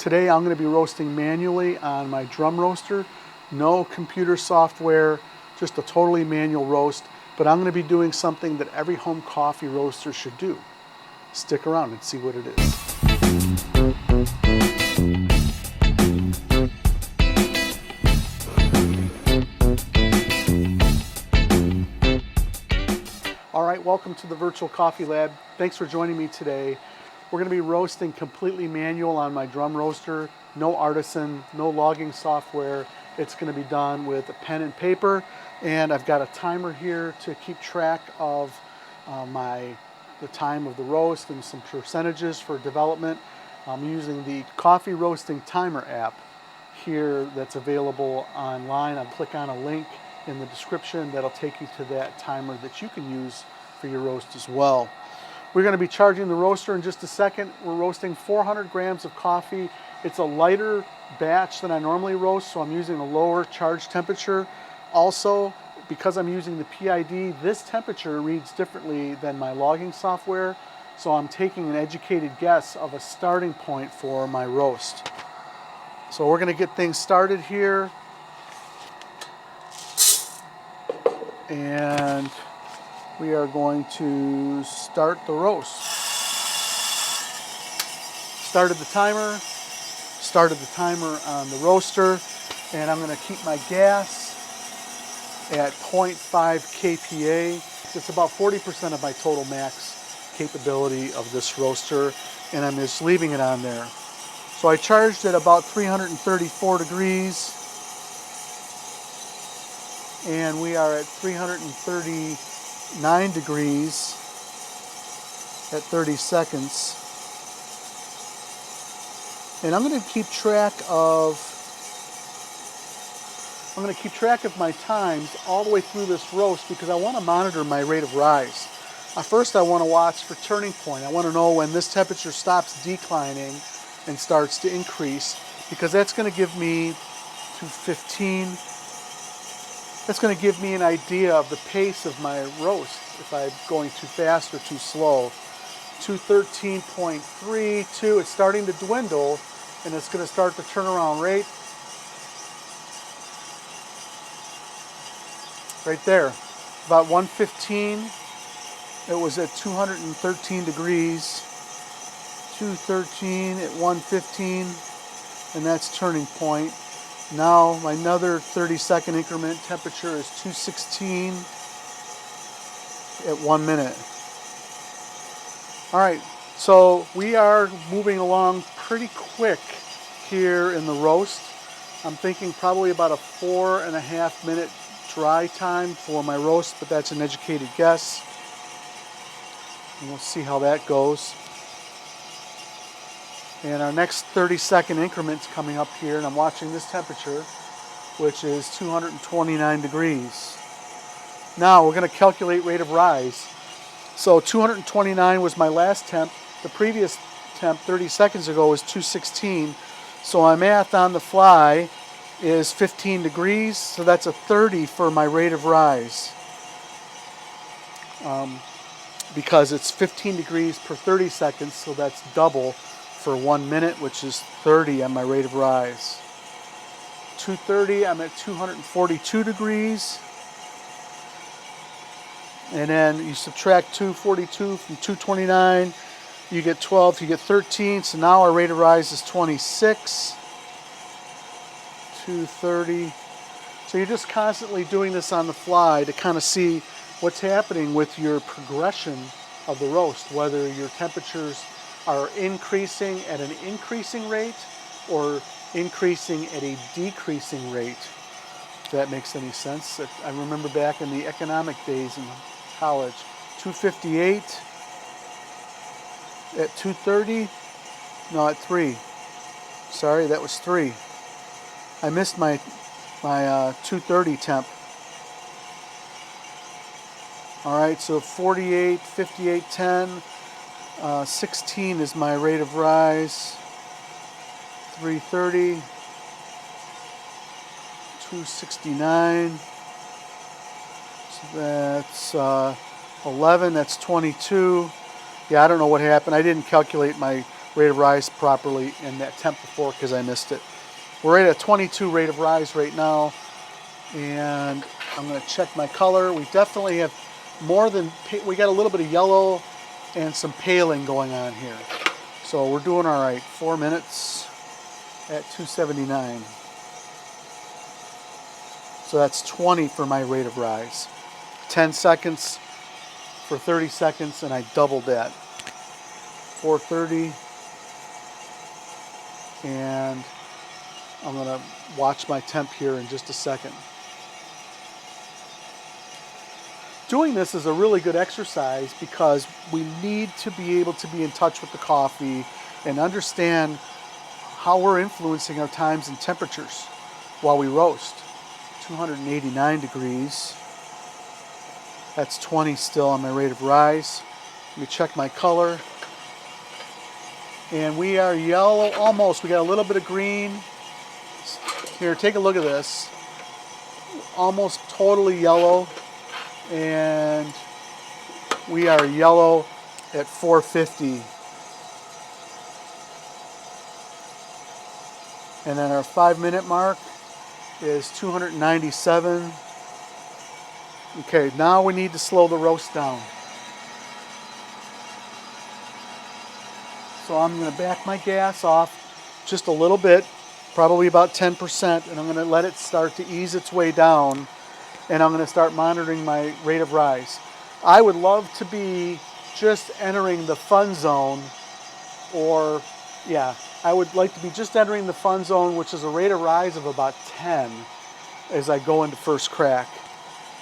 Today I'm going to be roasting manually on my drum roaster. No computer software, just a totally manual roast. But I'm going to be doing something that every home coffee roaster should do. Stick around and see what it is. All right, welcome to the Virtual Coffee Lab. Thanks for joining me today. We're going to be roasting completely manual on my drum roaster. No Artisan, no logging software. It's going to be done with a pen and paper. And I've got a timer here to keep track of the time of the roast and some percentages for development. I'm using the coffee roasting timer app here that's available online. I'll click on a link in the description that'll take you to that timer that you can use for your roast as well. We're going to be charging the roaster in just a second. We're roasting 400 grams of coffee. It's a lighter batch than I normally roast, so I'm using a lower charge temperature. Also, because I'm using the PID, this temperature reads differently than my logging software, so I'm taking an educated guess of a starting point for my roast. So we're going to get things started here. And we are going to start the roast. Started the timer on the roaster, and I'm going to keep my gas at 0.5 kPa. It's about 40% of my total max capability of this roaster, and I'm just leaving it on there. So I charged at about 334 degrees, and we are at 339 degrees at 30 seconds. And I'm going to keep track of my times all the way through this roast because I want to monitor my rate of rise. First, I want to watch for turning point. I want to know when this temperature stops declining and starts to increase, because that's going to give me 215. That's going to give me an idea of the pace of my roast, if I'm going too fast or too slow. 213.32, it's starting to dwindle, and it's going to start the turnaround rate. Right there, about 115, it was at 213 degrees, 213 at 115, and that's turning point. Now my another 30-second increment temperature is 216 at 1 minute. All right, so we are moving along pretty quick here in the roast. I'm thinking probably about a 4.5 minute dry time for my roast, but that's an educated guess. And we'll see how that goes. And our next 30-second increment's coming up here, and I'm watching this temperature, which is 229 degrees. Now we're going to calculate rate of rise. So 229 was my last temp. The previous temp 30 seconds ago was 216. So my math on the fly is 15 degrees, so that's a 30 for my rate of rise. Because it's 15 degrees per 30 seconds, so that's double for 1 minute, which is 30 on my rate of rise. 230, I'm at 242 degrees. And then you subtract 242 from 229, you get 12, you get 13. So now our rate of rise is 26. 230. So you're just constantly doing this on the fly to kind of see what's happening with your progression of the roast, whether your temperatures are increasing at an increasing rate or increasing at a decreasing rate, if that makes any sense. I remember back in the economic days in college, 258 at 230, no, at 3. Sorry, that was 3. I missed my 230 temp. All right, so 48, 58, 10. 16 is my rate of rise. 330, 269. So that's 11. That's 22. Yeah, I don't know what happened. I didn't calculate my rate of rise properly in that temp before because I missed it. We're at a 22 rate of rise right now, and I'm going to check my color. We definitely have more than, we got a little bit of yellow and some paling going on here. So we're doing all right. 4 minutes at 279. So that's 20 for my rate of rise. 10 seconds for 30 seconds, and I doubled that. 4:30, and I'm going to watch my temp here in just a second. Doing this is a really good exercise because we need to be able to be in touch with the coffee and understand how we're influencing our times and temperatures while we roast. 289 degrees. That's 20 still on my rate of rise. Let me check my color. And we are yellow almost. We got a little bit of green. Here, take a look at this. Almost totally yellow. And we are yellow at 450. And then our 5-minute mark is 297. Okay, now we need to slow the roast down. So I'm going to back my gas off just a little bit, probably about 10%, and I'm going to let it start to ease its way down, and I'm going to start monitoring my rate of rise. I would love to be just entering the fun zone, or yeah, I would like to be just entering the fun zone, which is a rate of rise of about 10 as I go into first crack.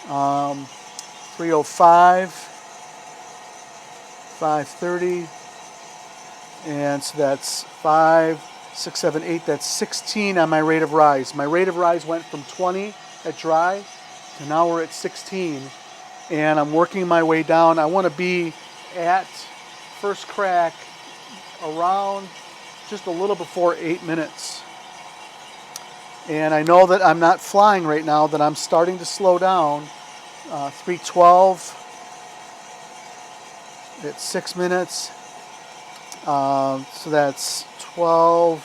305, 530, and so that's 5, 6, 7, 8, that's 16 on my rate of rise. My rate of rise went from 20 at dry to now we're at 16, and I'm working my way down. I want to be at first crack around just a little before 8 minutes. And I know that I'm not flying right now, that I'm starting to slow down. 312 at 6 minutes. So that's 12,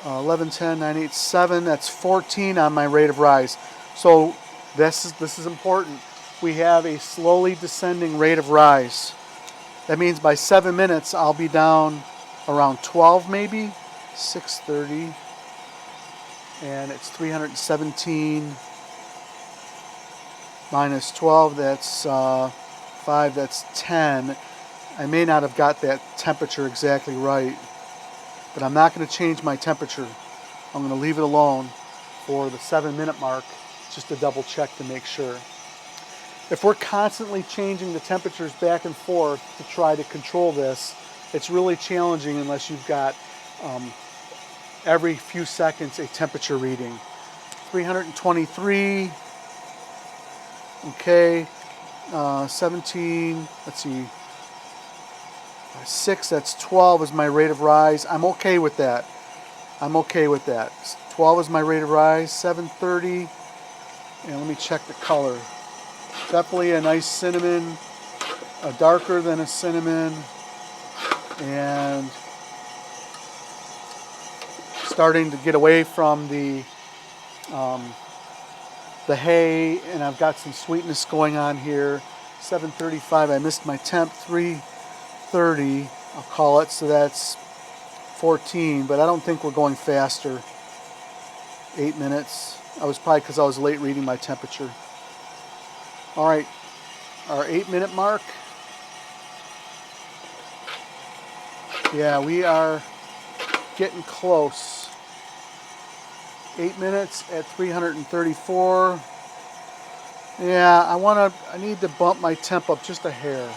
11, 10, 9, 8, 7. That's 14 on my rate of rise. So this is important. We have a slowly descending rate of rise. That means by 7 minutes, I'll be down around 12 maybe, 630. And it's 317 minus 12, that's 5, that's 10. I may not have got that temperature exactly right, but I'm not going to change my temperature. I'm going to leave it alone for the 7-minute mark just to double check to make sure. If we're constantly changing the temperatures back and forth to try to control this, it's really challenging unless you've got every few seconds a temperature reading. 323, okay, 17, let's see, 6, that's 12 is my rate of rise. I'm okay with that. I'm okay with that. 12 is my rate of rise, 730, and let me check the color. Definitely a nice cinnamon, darker than a cinnamon, and starting to get away from the hay, and I've got some sweetness going on here. 735, I missed my temp. 330, I'll call it, so that's 14, but I don't think we're going faster. 8 minutes. I was probably because I was late reading my temperature. All right, our 8-minute mark. Yeah, we are getting close. 8 minutes at 334. Yeah, I need to bump my temp up just a hair.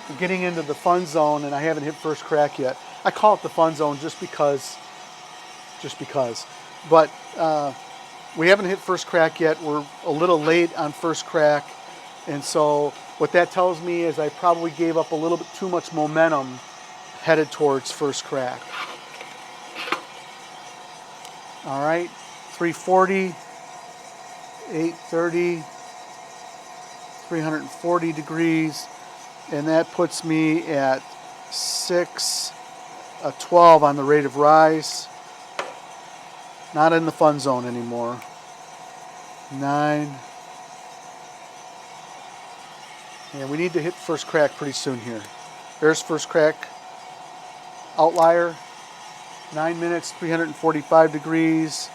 I'm getting into the fun zone, and I haven't hit first crack yet. I call it the fun zone just because. But we haven't hit first crack yet. We're a little late on first crack, and so what that tells me is I probably gave up a little bit too much momentum headed towards first crack. All right, 340, 830, 340 degrees. and that puts me at 12 on the rate of rise. Not in the fun zone anymore. 9. And we need to hit first crack pretty soon here. There's first crack. Outlier. 9 minutes, 345 degrees.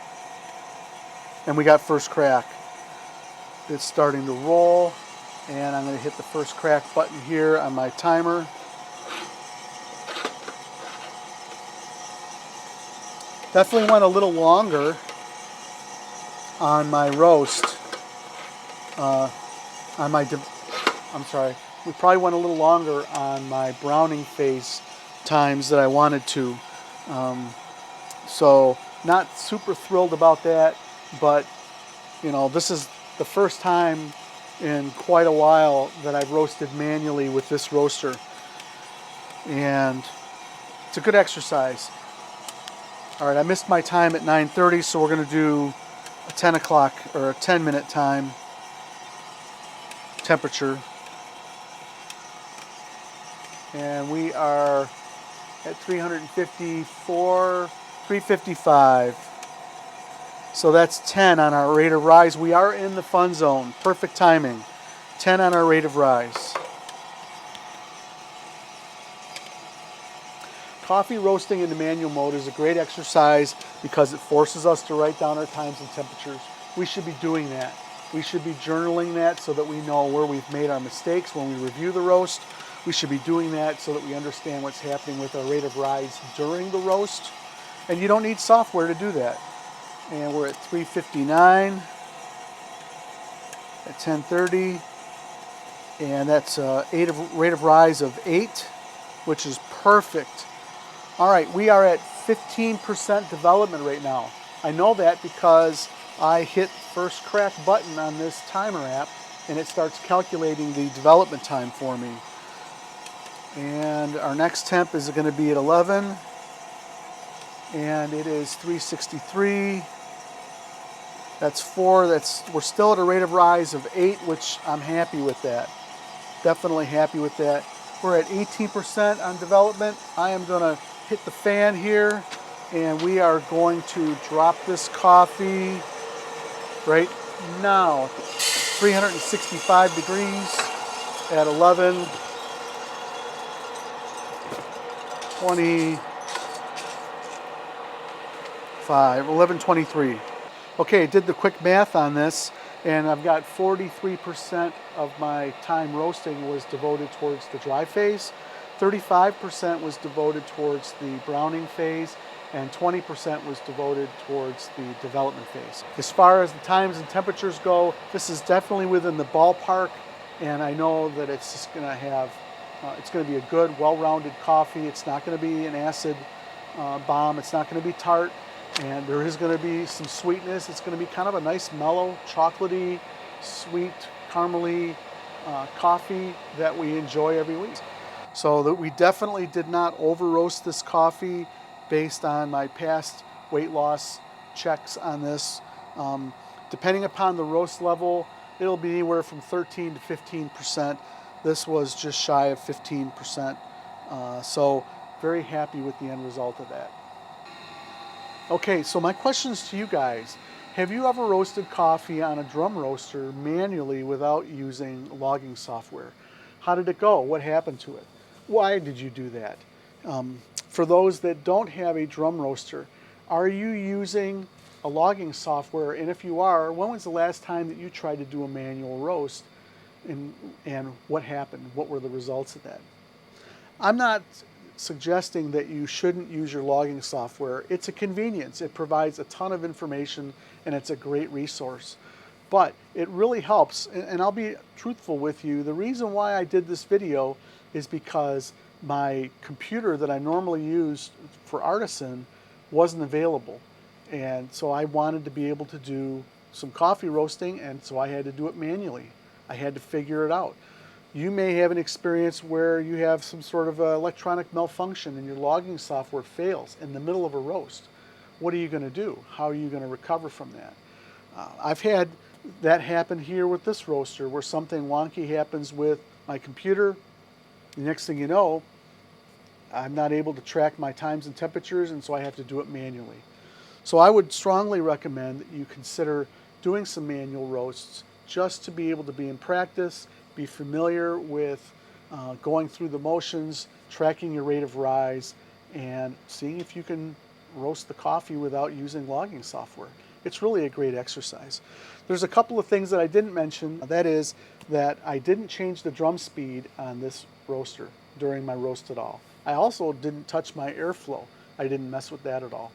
And we got first crack. It's starting to roll. And I'm going to hit the first crack button here on my timer. Definitely went a little longer on my roast. We probably went a little longer on my browning phase times that I wanted to. So not super thrilled about that, but you know, this is the first time in quite a while that I've roasted manually with this roaster. And it's a good exercise. All right, I missed my time at 9:30, so we're going to do a 10 o'clock or a 10-minute time temperature. And we are at 355. So that's 10 on our rate of rise. We are in the fun zone. Perfect timing. 10 on our rate of rise. Coffee roasting in the manual mode is a great exercise because it forces us to write down our times and temperatures. We should be doing that. We should be journaling that so that we know where we've made our mistakes when we review the roast. We should be doing that so that we understand what's happening with our rate of rise during the roast. And you don't need software to do that. And we're at 359 at 10:30. And that's a rate of rise of 8, which is perfect. All right, we are at 15% development right now. I know that because I hit first crack button on this timer app and it starts calculating the development time for me. And our next temp is going to be at 11, and it is 363. That's 4. We're still at a rate of rise of 8, which I'm happy with that. Definitely happy with that. We're at 18% on development. I am going to hit the fan here, and we are going to drop this coffee right now. 365 degrees at 11. 11:23. Okay, did the quick math on this, and I've got 43% of my time roasting was devoted towards the dry phase, 35% was devoted towards the browning phase, and 20% was devoted towards the development phase. As far as the times and temperatures go, this is definitely within the ballpark, and I know that it's just going to have it's going to be a good, well-rounded coffee. It's not going to be an acid bomb. It's not going to be tart. And there is going to be some sweetness. It's going to be kind of a nice, mellow, chocolatey, sweet, caramely coffee that we enjoy every week. So that we definitely did not over-roast this coffee based on my past weight loss checks on this. Depending upon the roast level, it'll be anywhere from 13 to 15%. This was just shy of 15%. So very happy with the end result of that. Okay, so my questions to you guys. Have you ever roasted coffee on a drum roaster manually without using logging software? How did it go? What happened to it? Why did you do that? For those that don't have a drum roaster, are you using a logging software? And if you are, when was the last time that you tried to do a manual roast? And what happened? What were the results of that? I'm not suggesting that you shouldn't use your logging software. It's a convenience. It provides a ton of information and it's a great resource. But it really helps, and I'll be truthful with you, the reason why I did this video is because my computer that I normally use for Artisan wasn't available. And so I wanted to be able to do some coffee roasting, and so I had to do it manually. I had to figure it out. You may have an experience where you have some sort of electronic malfunction and your logging software fails in the middle of a roast. What are you going to do? How are you going to recover from that? I've had that happen here with this roaster where something wonky happens with my computer The next thing you know, I'm not able to track my times and temperatures, and so I have to do it manually. So I would strongly recommend that you consider doing some manual roasts just to be able to be in practice, be familiar with going through the motions, tracking your rate of rise, and seeing if you can roast the coffee without using logging software. It's really a great exercise. There's a couple of things that I didn't mention. That is that I didn't change the drum speed on this roaster during my roast at all. I also didn't touch my airflow. I didn't mess with that at all.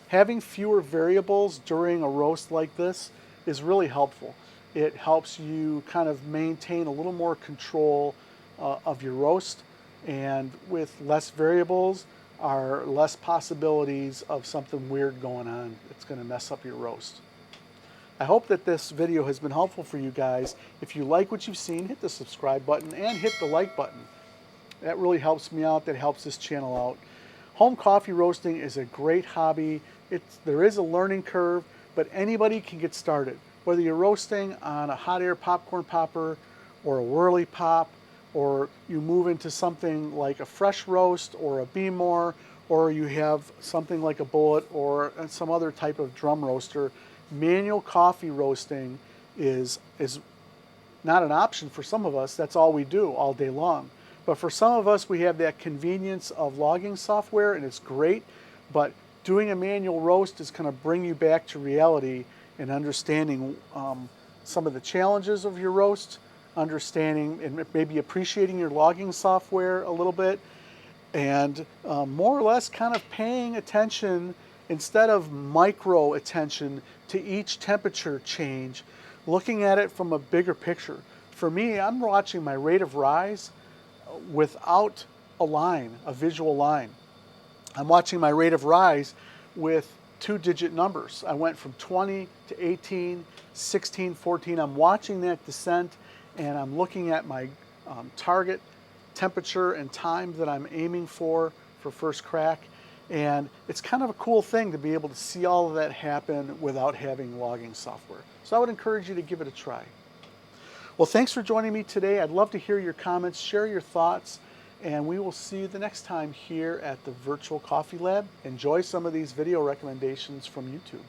Having fewer variables during a roast like this is really helpful. It helps you kind of maintain a little more control of your roast, and with less variables are less possibilities of something weird going on that's going to mess up your roast. I hope that this video has been helpful for you guys. If you like what you've seen, hit the subscribe button and hit the like button. That really helps me out. That helps this channel out. Home coffee roasting is a great hobby. There is a learning curve, but anybody can get started. Whether you're roasting on a hot air popcorn popper or a whirly pop, or you move into something like a fresh roast or a Beemore, or you have something like a bullet or some other type of drum roaster, manual coffee roasting is not an option for some of us. That's all we do all day long. But for some of us, we have that convenience of logging software, and it's great. But doing a manual roast is going to bring you back to reality and understanding some of the challenges of your roast, understanding and maybe appreciating your logging software a little bit, and more or less kind of paying attention instead of micro attention to each temperature change, looking at it from a bigger picture. For me, I'm watching my rate of rise without a line, a visual line. I'm watching my rate of rise with two-digit numbers. I went from 20 to 18, 16, 14. I'm watching that descent, and I'm looking at my target temperature and time that I'm aiming for first crack. And it's kind of a cool thing to be able to see all of that happen without having logging software. So I would encourage you to give it a try. Well, thanks for joining me today. I'd love to hear your comments, share your thoughts, and we will see you the next time here at the Virtual Coffee Lab. Enjoy some of these video recommendations from YouTube.